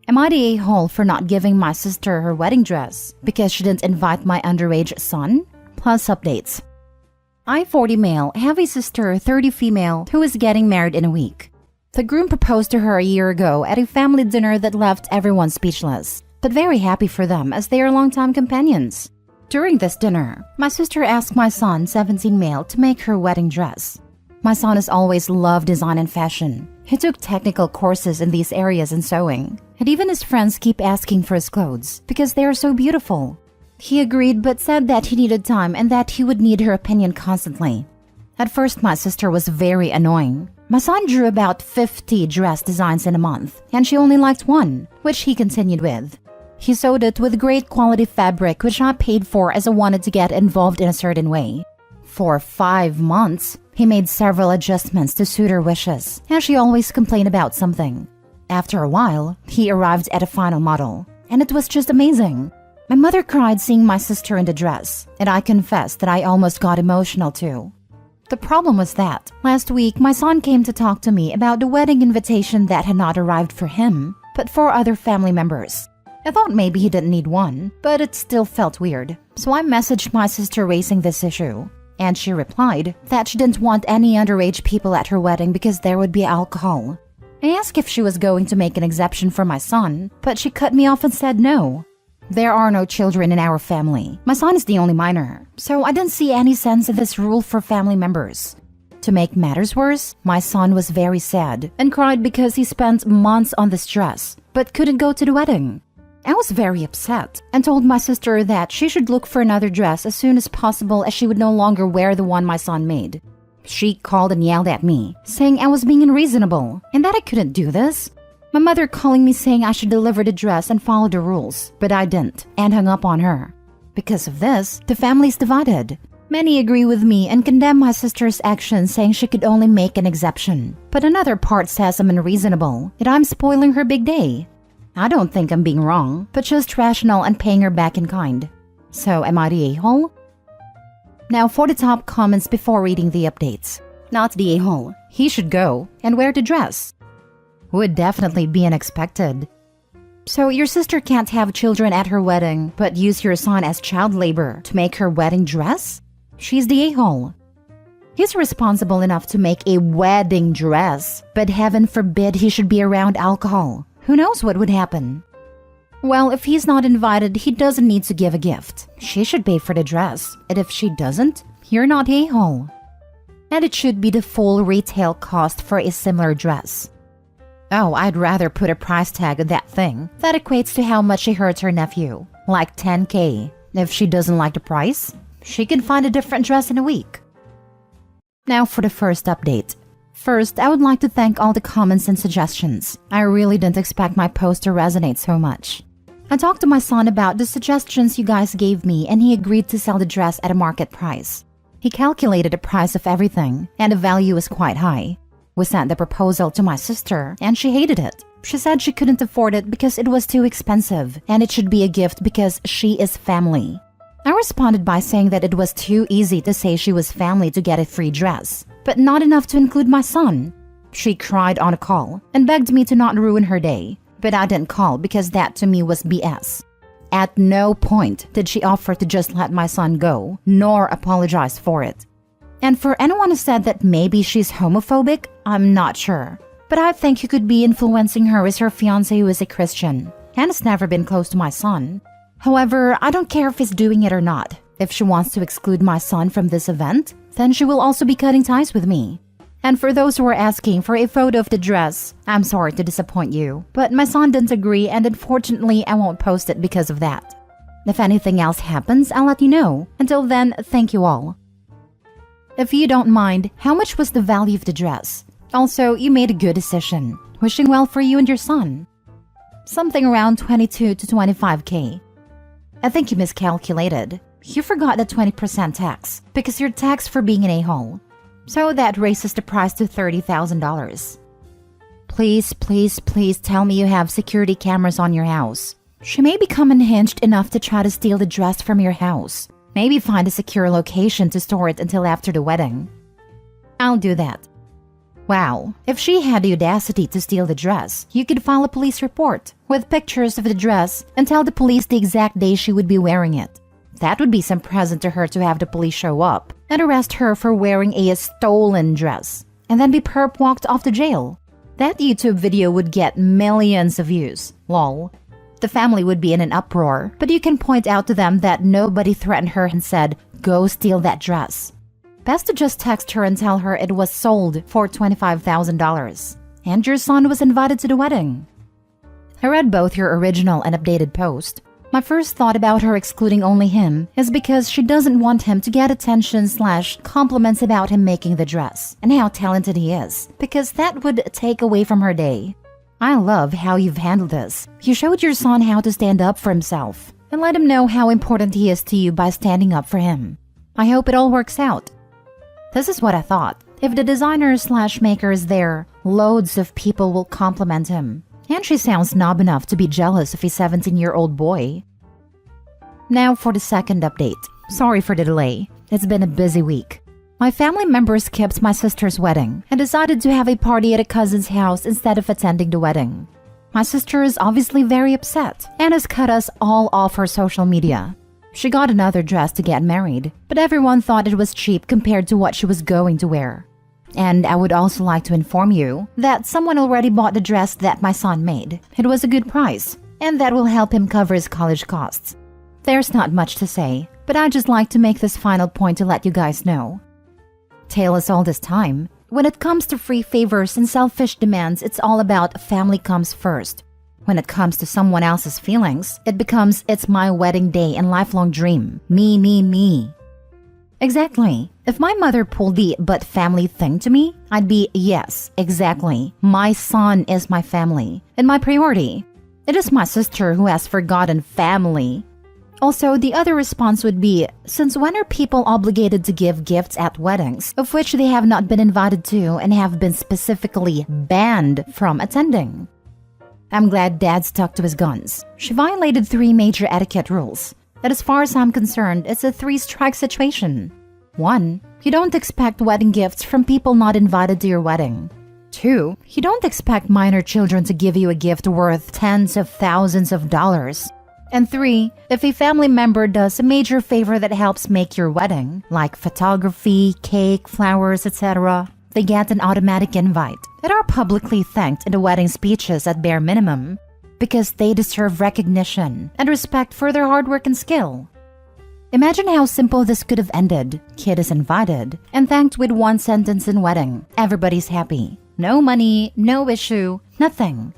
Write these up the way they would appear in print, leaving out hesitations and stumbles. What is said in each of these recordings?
Am I the a-hole for not giving my sister her wedding dress because she didn't invite my underage son? Plus updates. I, 40 male, have a sister, 30 female, who is getting married in a week. The groom proposed to her a year ago at a family dinner that left everyone speechless, but very happy for them as they are longtime companions. During this dinner, my sister asked my son, 17 male, to make her wedding dress. My son has always loved design and fashion. He took technical courses in these areas and sewing, and even his friends keep asking for his clothes because they are so beautiful. He agreed but said that he needed time and that he would need her opinion constantly. At first, my sister was very annoying. My son drew about 50 dress designs in a month, and she only liked one, which he continued with. He sewed it with great quality fabric, which I paid for as I wanted to get involved in a certain way. For 5 months, he made several adjustments to suit her wishes, and she always complained about something. After a while, he arrived at a final model, and it was just amazing. My mother cried seeing my sister in the dress, and I confessed that I almost got emotional too. The problem was that, last week, my son came to talk to me about the wedding invitation that had not arrived for him, but for other family members. I thought maybe he didn't need one, but it still felt weird, so I messaged my sister raising this issue. And she replied that she didn't want any underage people at her wedding because there would be alcohol. I asked if she was going to make an exception for my son, but she cut me off and said no. There are no children in our family. My son is the only minor, so I didn't see any sense in this rule for family members. To make matters worse, my son was very sad and cried because he spent months on this dress, but couldn't go to the wedding. I was very upset and told my sister that she should look for another dress as soon as possible as she would no longer wear the one my son made. She called and yelled at me, saying I was being unreasonable and that I couldn't do this. My mother calling me saying I should deliver the dress and follow the rules, but I didn't and hung up on her. Because of this, the family is divided. Many agree with me and condemn my sister's actions, saying she could only make an exception. But another part says I'm unreasonable, that I'm spoiling her big day. I don't think I'm being wrong, but just rational and paying her back in kind. So am I the a-hole? Now for the top comments before reading the updates. Not the a-hole. He should go and wear the dress. Would definitely be unexpected. So your sister can't have children at her wedding, but use your son as child labor to make her wedding dress? She's the a-hole. He's responsible enough to make a wedding dress, but heaven forbid he should be around alcohol. Who knows what would happen? Well, if he's not invited, he doesn't need to give a gift. She should pay for the dress. And if she doesn't, you're not a-hole. And it should be the full retail cost for a similar dress. Oh, I'd rather put a price tag on that thing. That equates to how much she hurts her nephew. Like $10K. If she doesn't like the price, she can find a different dress in a week. Now for the first update. First, I would like to thank all the comments and suggestions. I really didn't expect my post to resonate so much. I talked to my son about the suggestions you guys gave me and he agreed to sell the dress at a market price. He calculated the price of everything and the value is quite high. We sent the proposal to my sister and she hated it. She said she couldn't afford it because it was too expensive and it should be a gift because she is family. I responded by saying that it was too easy to say she was family to get a free dress, but not enough to include my son. She cried on a call and begged me to not ruin her day, but I didn't call because that to me was BS. At no point did she offer to just let my son go, nor apologize for it. And for anyone who said that maybe she's homophobic, I'm not sure. But I think who could be influencing her is her fiancé who is a Christian and has never been close to my son. However, I don't care if he's doing it or not. If she wants to exclude my son from this event, then she will also be cutting ties with me. And for those who are asking for a photo of the dress, I'm sorry to disappoint you, but my son didn't agree and unfortunately I won't post it because of that. If anything else happens, I'll let you know. Until then, thank you all. If you don't mind, how much was the value of the dress? Also, you made a good decision. Wishing well for you and your son. Something around 22 to 25K. I think you miscalculated. You forgot the 20% tax because you're taxed for being an a-hole. So that raises the price to $30,000. Please, please, please tell me you have security cameras on your house. She may become unhinged enough to try to steal the dress from your house. Maybe find a secure location to store it until after the wedding. I'll do that. Wow, if she had the audacity to steal the dress, you could file a police report with pictures of the dress and tell the police the exact day she would be wearing it. That would be some present to her to have the police show up and arrest her for wearing a stolen dress and then be perp walked off to jail. That YouTube video would get millions of views. Lol. The family would be in an uproar, but you can point out to them that nobody threatened her and said, "Go steal that dress." Best to just text her and tell her it was sold for $25,000 and your son was invited to the wedding. I read both your original and updated post. My first thought about her excluding only him is because she doesn't want him to get attention/compliments about him making the dress and how talented he is, because that would take away from her day. I love how you've handled this. You showed your son how to stand up for himself and let him know how important he is to you by standing up for him. I hope it all works out. This is what I thought. If the designer/maker is there, loads of people will compliment him. And she sounds snob enough to be jealous of a 17-year-old boy. Now for the second update. Sorry for the delay. It's been a busy week. My family members skipped my sister's wedding and decided to have a party at a cousin's house instead of attending the wedding. My sister is obviously very upset and has cut us all off her social media. She got another dress to get married, but everyone thought it was cheap compared to what she was going to wear. And I would also like to inform you that someone already bought the dress that my son made. It was a good price, and that will help him cover his college costs. There's not much to say, but I'd just like to make this final point to let you guys know. Tale us all this time. When it comes to free favors and selfish demands, it's all about family comes first. When it comes to someone else's feelings, it becomes it's my wedding day and lifelong dream. Me, me, me. Exactly. If my mother pulled the but family thing to me, I'd be, yes, exactly. My son is my family and my priority. It is my sister who has forgotten family. Also, the other response would be, since when are people obligated to give gifts at weddings, of which they have not been invited to and have been specifically banned from attending? I'm glad Dad stuck to his guns. She violated 3 major etiquette rules. That as far as I'm concerned, it's a 3-strike situation. 1. You don't expect wedding gifts from people not invited to your wedding. 2. You don't expect minor children to give you a gift worth tens of thousands of dollars. And 3. If a family member does a major favor that helps make your wedding, like photography, cake, flowers, etc., they get an automatic invite and are publicly thanked in the wedding speeches at bare minimum, because they deserve recognition and respect for their hard work and skill. Imagine how simple this could have ended. Kid is invited and thanked with 1 sentence in wedding. Everybody's happy. No money, no issue, nothing.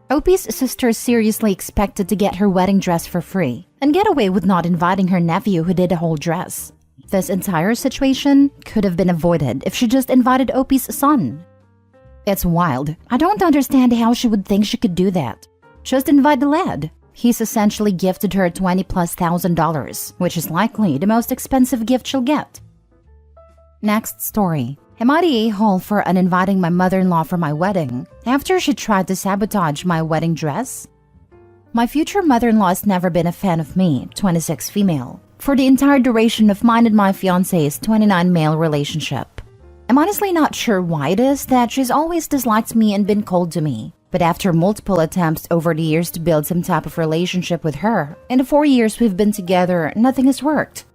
Opie's sister seriously expected to get her wedding dress for free and get away with not inviting her nephew who did a whole dress. This entire situation could have been avoided if she just invited Opie's son. It's wild. I don't understand how she would think she could do that. Just invite the lad. He's essentially gifted her $20,000+, which is likely the most expensive gift she'll get. Next story. Am I the a-hole for uninviting my mother-in-law for my wedding after she tried to sabotage my wedding dress? My future mother-in-law has never been a fan of me, 26 female, for the entire duration of mine and my fiancé's 29 male relationship. I'm honestly not sure why it is that she's always disliked me and been cold to me. But after multiple attempts over the years to build some type of relationship with her, in the 4 years we've been together, nothing has worked.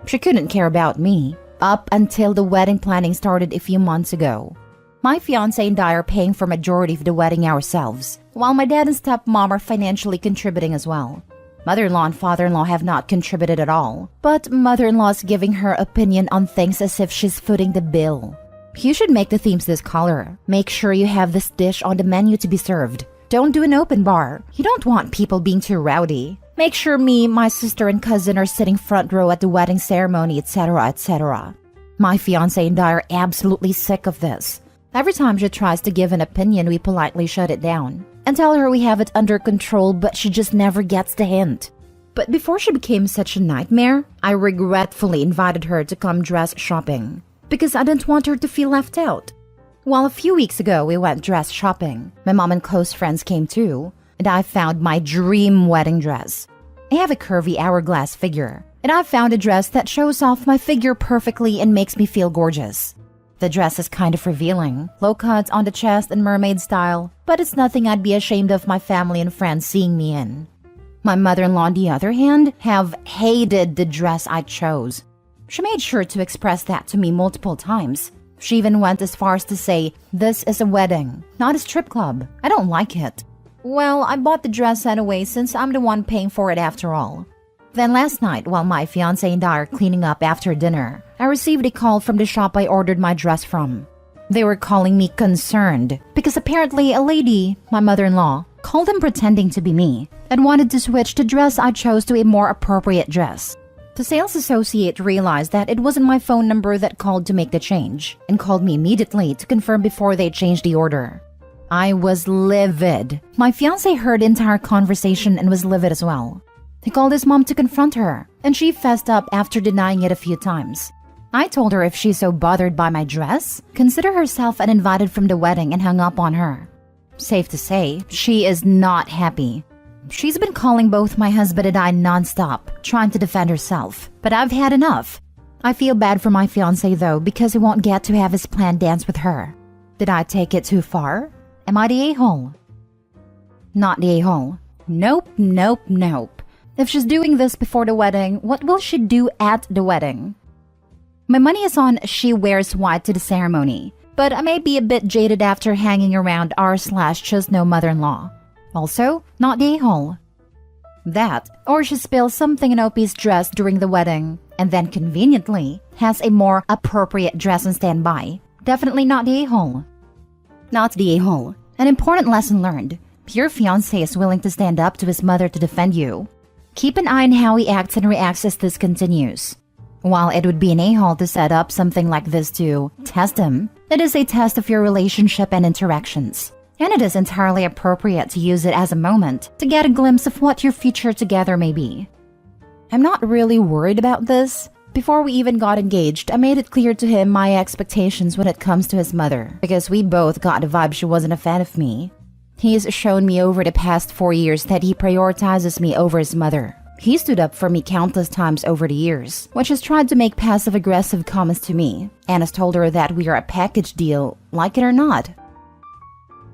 She couldn't care about me, up until the wedding planning started a few months ago. My fiancé and I are paying for majority of the wedding ourselves, while my dad and stepmom are financially contributing as well. Mother-in-law and father-in-law have not contributed at all, but mother-in-law is giving her opinion on things as if she's footing the bill. You should make the themes this color. Make sure you have this dish on the menu to be served. Don't do an open bar. You don't want people being too rowdy. Make sure me, my sister, and cousin are sitting front row at the wedding ceremony, etc., etc. My fiancé and I are absolutely sick of this. Every time she tries to give an opinion, we politely shut it down and tell her we have it under control, but she just never gets the hint. But before she became such a nightmare, I regretfully invited her to come dress shopping, because I didn't want her to feel left out. Well, a few weeks ago, we went dress shopping. My mom and close friends came too, and I found my dream wedding dress. I have a curvy hourglass figure, and I found a dress that shows off my figure perfectly and makes me feel gorgeous. The dress is kind of revealing, low cut on the chest and mermaid style, but it's nothing I'd be ashamed of my family and friends seeing me in. My mother-in-law, on the other hand, have hated the dress I chose. She made sure to express that to me multiple times. She even went as far as to say, "This is a wedding, not a strip club. I don't like it." Well, I bought the dress anyway since I'm the one paying for it after all. Then last night, while my fiancé and I are cleaning up after dinner, I received a call from the shop I ordered my dress from. They were calling me concerned because apparently a lady, my mother-in-law, called them pretending to be me and wanted to switch the dress I chose to a more appropriate dress. The sales associate realized that it wasn't my phone number that called to make the change and called me immediately to confirm before they changed the order. I was livid. My fiancé heard the entire conversation and was livid as well. He called his mom to confront her, and she fessed up after denying it a few times. I told her if she's so bothered by my dress, consider herself uninvited from the wedding, and hung up on her. Safe to say, she is not happy. She's been calling both my husband and I nonstop, trying to defend herself, but I've had enough. I feel bad for my fiancé though because he won't get to have his planned dance with her. Did I take it too far? Am I the a-hole? Not the a-hole. Nope, nope, nope. If she's doing this before the wedding, what will she do at the wedding? My money is on she wears white to the ceremony, but I may be a bit jaded after hanging around r/just no mother-in-law. Also, not the a-hole. That, or she spills something in Opie's dress during the wedding, and then conveniently has a more appropriate dress on standby. Definitely not the a-hole. Not the a-hole. An important lesson learned. Your fiancé is willing to stand up to his mother to defend you. Keep an eye on how he acts and reacts as this continues. While it would be an a-hole to set up something like this to test him, it is a test of your relationship and interactions. And it is entirely appropriate to use it as a moment to get a glimpse of what your future together may be. I'm not really worried about this. Before we even got engaged, I made it clear to him my expectations when it comes to his mother, because we both got the vibe she wasn't a fan of me. He's shown me over the past 4 years that he prioritizes me over his mother. He stood up for me countless times over the years, which has tried to make passive-aggressive comments to me, and has told her that we are a package deal, like it or not.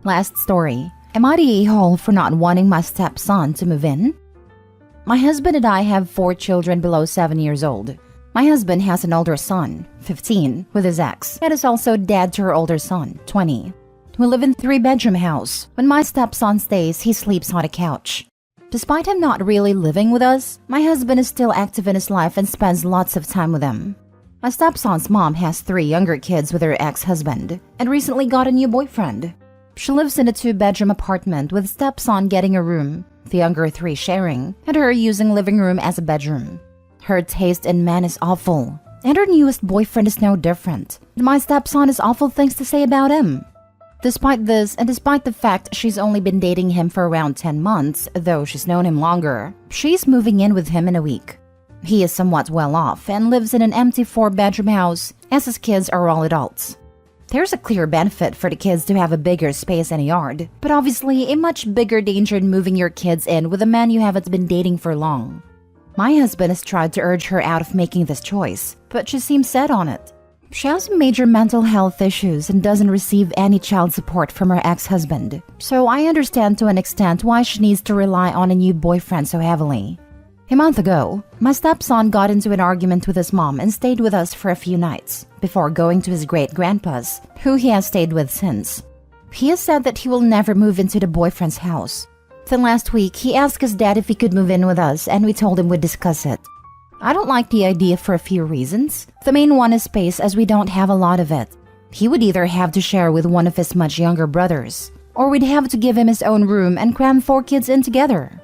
Last story. Am I the a-hole for not wanting my stepson to move in? My husband and I have 4 children below 7 years old. My husband has an older son, 15, with his ex, and is also dad to her older son, 20. We live in a 3-bedroom house. When my stepson stays, he sleeps on a couch. Despite him not really living with us, my husband is still active in his life and spends lots of time with him. My stepson's mom has 3 younger kids with her ex-husband and recently got a new boyfriend. She lives in a 2-bedroom apartment with stepson getting a room, the younger 3 sharing, and her using living room as a bedroom. Her taste in men is awful, and her newest boyfriend is no different. My stepson has awful things to say about him. Despite this, and despite the fact she's only been dating him for around 10 months, though she's known him longer, she's moving in with him in a week. He is somewhat well off and lives in an empty 4-bedroom house, as his kids are all adults. There's a clear benefit for the kids to have a bigger space and a yard, but obviously a much bigger danger in moving your kids in with a man you haven't been dating for long. My husband has tried to urge her out of making this choice, but she seems set on it. She has major mental health issues and doesn't receive any child support from her ex-husband, so I understand to an extent why she needs to rely on a new boyfriend so heavily. A month ago, my stepson got into an argument with his mom and stayed with us for a few nights, before going to his great-grandpa's, who he has stayed with since. He has said that he will never move into the boyfriend's house. Then last week, he asked his dad if he could move in with us, and we told him we'd discuss it. I don't like the idea for a few reasons. The main one is space, as we don't have a lot of it. He would either have to share with one of his much younger brothers, or we'd have to give him his own room and cram 4 kids in together.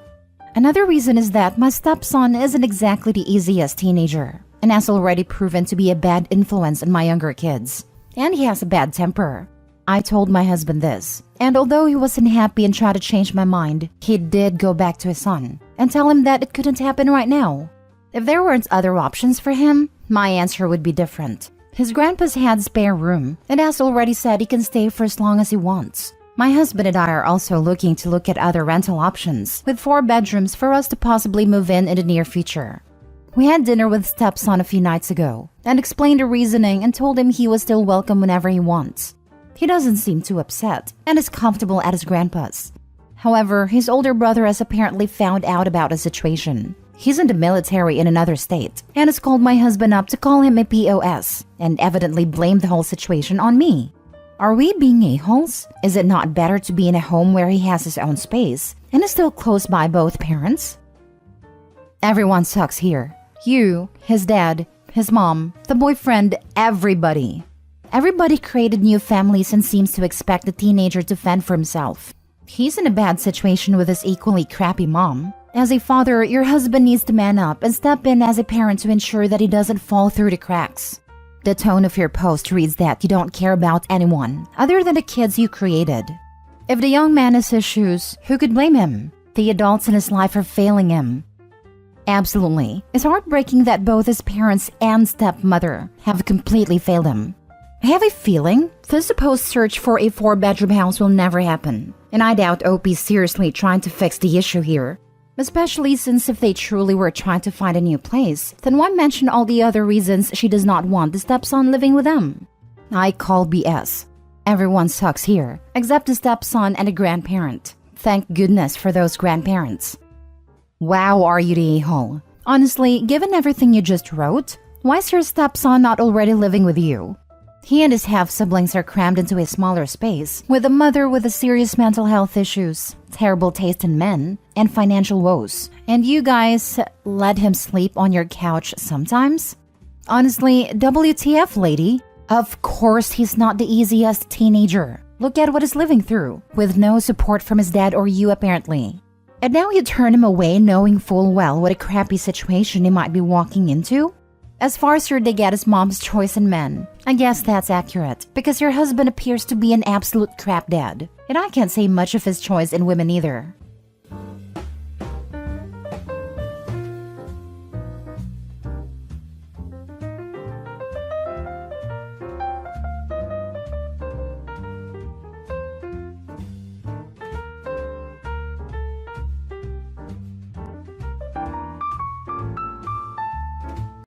Another reason is that my stepson isn't exactly the easiest teenager, and has already proven to be a bad influence on my younger kids. And he has a bad temper. I told my husband this, and although he wasn't happy and tried to change my mind, he did go back to his son and tell him that it couldn't happen right now. If there weren't other options for him, my answer would be different. His grandpa's had spare room, and has already said he can stay for as long as he wants. My husband and I are also looking at other rental options, with 4 bedrooms for us to possibly move in the near future. We had dinner with stepson a few nights ago and explained the reasoning and told him he was still welcome whenever he wants. He doesn't seem too upset and is comfortable at his grandpa's. However, his older brother has apparently found out about the situation. He's in the military in another state and has called my husband up to call him a POS and evidently blamed the whole situation on me. Are we being a-holes? Is it not better to be in a home where he has his own space and is still close by both parents? Everyone sucks here. You, his dad, his mom, the boyfriend, everybody. Everybody created new families and seems to expect the teenager to fend for himself. He's in a bad situation with his equally crappy mom. As a father, your husband needs to man up and step in as a parent to ensure that he doesn't fall through the cracks. The tone of your post reads that you don't care about anyone other than the kids you created. If the young man has issues, who could blame him? The adults in his life are failing him. Absolutely. It's heartbreaking that both his parents and stepmother have completely failed him. I have a feeling the supposed search for a 4-bedroom house will never happen, and I doubt OP's seriously trying to fix the issue here. Especially since if they truly were trying to find a new place, then why mention all the other reasons she does not want the stepson living with them? I call BS. Everyone sucks here, except the stepson and the grandparent. Thank goodness for those grandparents. Wow, are you the a-hole? Honestly, given everything you just wrote, why is your stepson not already living with you? He and his half-siblings are crammed into a smaller space, with a mother with serious mental health issues, terrible taste in men, and financial woes. And you guys let him sleep on your couch sometimes? Honestly, WTF, lady? Of course he's not the easiest teenager. Look at what he's living through, with no support from his dad or you apparently. And now you turn him away knowing full well what a crappy situation he might be walking into? As far as your dig at his mom's choice in men, I guess that's accurate, because your husband appears to be an absolute crap dad. And I can't say much of his choice in women either.